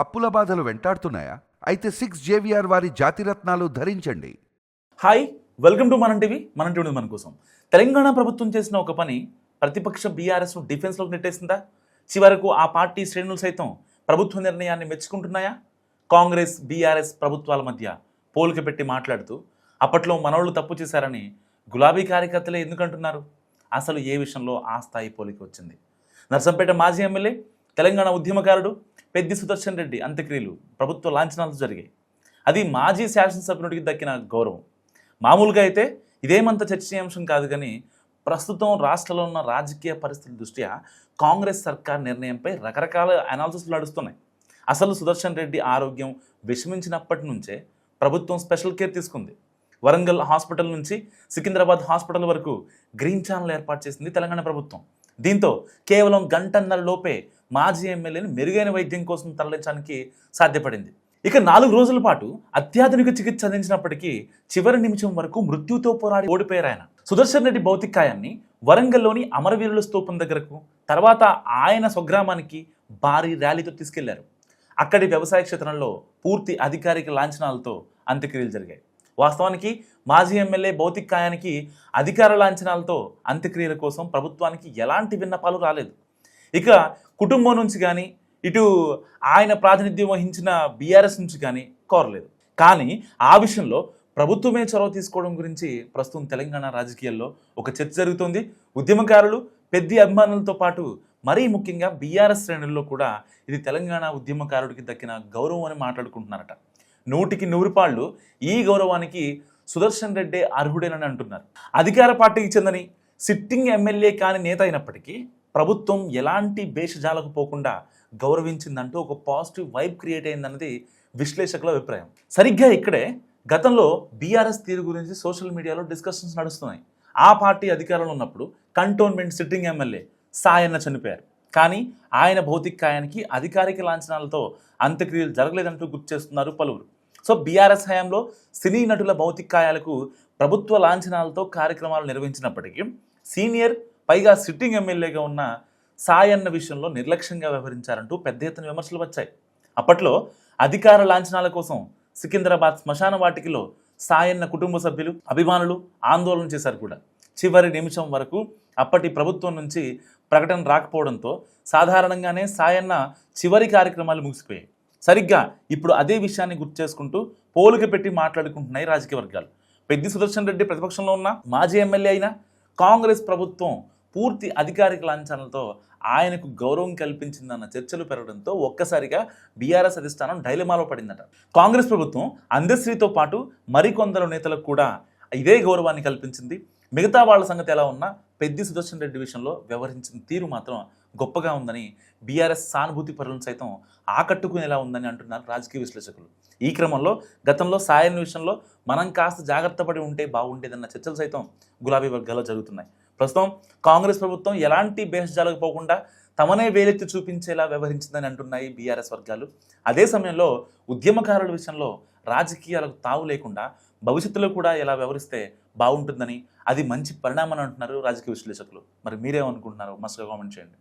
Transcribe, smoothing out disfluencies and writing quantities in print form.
అప్పుల బాధలు వెంటాడుతున్నాయా? అయితే 6 JVR వారి జాతిరత్నాలు ధరించండి. హాయ్, వెల్కమ్ టు మనం టీవీ. మనం టీవీ మన కోసం. తెలంగాణ ప్రభుత్వం చేసిన ఒక పని ప్రతిపక్ష బీఆర్ఎస్ను డిఫెన్స్లోకి నెట్టేసిందా? చివరకు ఆ పార్టీ శ్రేణులు సైతం ప్రభుత్వ నిర్ణయాన్ని మెచ్చుకుంటున్నాయా? కాంగ్రెస్ బీఆర్ఎస్ ప్రభుత్వాల మధ్య పోలిక పెట్టి మాట్లాడుతూ అప్పట్లో మనోళ్ళు తప్పు చేశారని గులాబీ కార్యకర్తలే ఎందుకంటున్నారు? అసలు ఏ విషయంలో ఆ స్థాయి పోలిక వచ్చింది? నర్సంపేట మాజీ ఎమ్మెల్యే, తెలంగాణ ఉద్యమకారుడు పెద్ది సుదర్శన్ రెడ్డి అంత్యక్రియలు ప్రభుత్వ లాంఛనాలు జరిగాయి. అది మాజీ శాసనసభ్యుడికి దక్కిన గౌరవం. మామూలుగా అయితే ఇదేమంత చర్చనీయాంశం కాదు, కానీ ప్రస్తుతం రాష్ట్రంలో ఉన్న రాజకీయ పరిస్థితుల దృష్ట్యా కాంగ్రెస్ సర్కార్ నిర్ణయంపై రకరకాల అనాలిసిస్లు నడుస్తున్నాయి. అసలు సుదర్శన్ రెడ్డి ఆరోగ్యం విషమించినప్పటి నుంచే ప్రభుత్వం స్పెషల్ కేర్ తీసుకుంది. వరంగల్ హాస్పిటల్ నుంచి సికింద్రాబాద్ హాస్పిటల్ వరకు గ్రీన్ ఛానల్ ఏర్పాటు చేసింది తెలంగాణ ప్రభుత్వం. దీంతో కేవలం గంటన్నర లోపే మాజీ ఎమ్మెల్యేని మెరుగైన వైద్యం కోసం తరలించడానికి సాధ్యపడింది. ఇక 4 రోజుల పాటు అత్యాధునిక చికిత్స అందించినప్పటికీ చివరి నిమిషం వరకు మృత్యుతో పోరాడి ఓడిపోయారు ఆయన. సుదర్శన్ రెడ్డి భౌతికాయాన్ని వరంగల్లోని అమరవీరుల స్తూపం దగ్గరకు, తర్వాత ఆయన స్వగ్రామానికి భారీ ర్యాలీతో తీసుకెళ్లారు. అక్కడి వ్యవసాయ క్షేత్రంలో పూర్తి అధికారిక లాంఛనాలతో అంత్యక్రియలు జరిగాయి. వాస్తవానికి మాజీ ఎమ్మెల్యే భౌతికాయానికి అధికార లాంఛనాలతో అంత్యక్రియల కోసం ప్రభుత్వానికి ఎలాంటి విన్నపాలు రాలేదు. ఇక కుటుంబం నుంచి కానీ, ఇటు ఆయన ప్రాతినిధ్యం వహించిన బీఆర్ఎస్ నుంచి కానీ కోరలేదు. కానీ ఆ విషయంలో ప్రభుత్వమే చొరవ తీసుకోవడం గురించి ప్రస్తుతం తెలంగాణ రాజకీయాల్లో ఒక చర్చ జరుగుతోంది. ఉద్యమకారులు, పెద్ద అభిమానులతో పాటు మరీ ముఖ్యంగా బీఆర్ఎస్ శ్రేణుల్లో కూడా ఇది తెలంగాణ ఉద్యమకారుడికి దక్కిన గౌరవం అని మాట్లాడుకుంటున్నారట. 100కి 100 పాళ్ళు ఈ గౌరవానికి సుదర్శన్ రెడ్డి అర్హుడేనని అంటున్నారు. అధికార పార్టీకి చెందని సిట్టింగ్ ఎమ్మెల్యే కాని నేత అయినప్పటికీ ప్రభుత్వం ఎలాంటి భేషజాలకు పోకుండా గౌరవించిందంటూ ఒక పాజిటివ్ వైబ్ క్రియేట్ అయిందన్నది విశ్లేషకుల అభిప్రాయం. సరిగ్గా ఇక్కడే గతంలో బీఆర్ఎస్ తీరు గురించి సోషల్ మీడియాలో డిస్కషన్స్ నడుస్తున్నాయి. ఆ పార్టీ అధికారంలో ఉన్నప్పుడు కంటోన్మెంట్ సిట్టింగ్ ఎమ్మెల్యే సాయన్న చనిపోయారు, కానీ ఆయన భౌతికాయానికి అధికారిక లాంఛనాలతో అంత్యక్రియలు జరగలేదంటూ గుర్తు చేస్తున్నారు పలువురు. సో బీఆర్ఎస్ హయాంలో సినీ నటుల భౌతికాయాలకు ప్రభుత్వ లాంఛనాలతో కార్యక్రమాలు నిర్వహించినప్పటికీ సీనియర్, పైగా సిట్టింగ్ ఎమ్మెల్యేగా ఉన్న సాయన్న విషయంలో నిర్లక్ష్యంగా వ్యవహరించారంటూ పెద్ద ఎత్తున విమర్శలు వచ్చాయి. అప్పట్లో అధికార లాంఛనాల కోసం సికింద్రాబాద్ శ్మశాన వాటికలో సాయన్న కుటుంబ సభ్యులు, అభిమానులు ఆందోళన చేశారు కూడా. చివరి నిమిషం వరకు అప్పటి ప్రభుత్వం నుంచి ప్రకటన రాకపోవడంతో సాధారణంగానే సాయన్న చివరి కార్యక్రమాలు ముగిసిపోయాయి. సరిగ్గా ఇప్పుడు అదే విషయాన్ని గుర్తు చేసుకుంటూ పోలిక పెట్టి మాట్లాడుకుంటున్నాయి రాజకీయ వర్గాలు. పెద్ది సుదర్శన్ రెడ్డి ప్రతిపక్షంలో ఉన్న మాజీ ఎమ్మెల్యే అయినా కాంగ్రెస్ ప్రభుత్వం పూర్తి అధికారిక లాంఛనాలతో ఆయనకు గౌరవం కల్పించిందన్న చర్చలు పెరగడంతో ఒక్కసారిగా బీఆర్ఎస్ అధిష్టానం డైలమాలో పడిందట. కాంగ్రెస్ ప్రభుత్వం అందశ్రీతో పాటు మరికొందరు నేతలకు కూడా ఇదే గౌరవాన్ని కల్పించింది. మిగతా వాళ్ళ సంగతి ఎలా ఉన్నా పెద్ది సుదర్శన్ రెడ్డి విషయంలో వ్యవహరించిన తీరు మాత్రం గొప్పగా ఉందని బీఆర్ఎస్ సానుభూతి పరులను సైతం ఆకట్టుకునేలా ఉందని అంటున్నారు రాజకీయ విశ్లేషకులు. ఈ క్రమంలో గతంలో సాయన్ విషయంలో మనం కాస్త జాగ్రత్త పడి ఉంటే బాగుండేదన్న చర్చలు సైతం గులాబీ వర్గాల్లో జరుగుతున్నాయి. ప్రస్తుతం కాంగ్రెస్ ప్రభుత్వం ఎలాంటి భేషజాలకు పోకుండా తమనే వేలెత్తి చూపించేలా వ్యవహరించిందని అంటున్నాయి బీఆర్ఎస్ వర్గాలు. అదే సమయంలో ఉద్యమకారుల విషయంలో రాజకీయాలకు తావు లేకుండా భవిష్యత్తులో కూడా ఎలా వ్యవహరిస్తే బాగుంటుందని, అది మంచి పరిణామం అంటున్నారు రాజకీయ విశ్లేషకులు. మరి మీరేమనుకుంటున్నారు? మస్తుగా కామెంట్ చేయండి.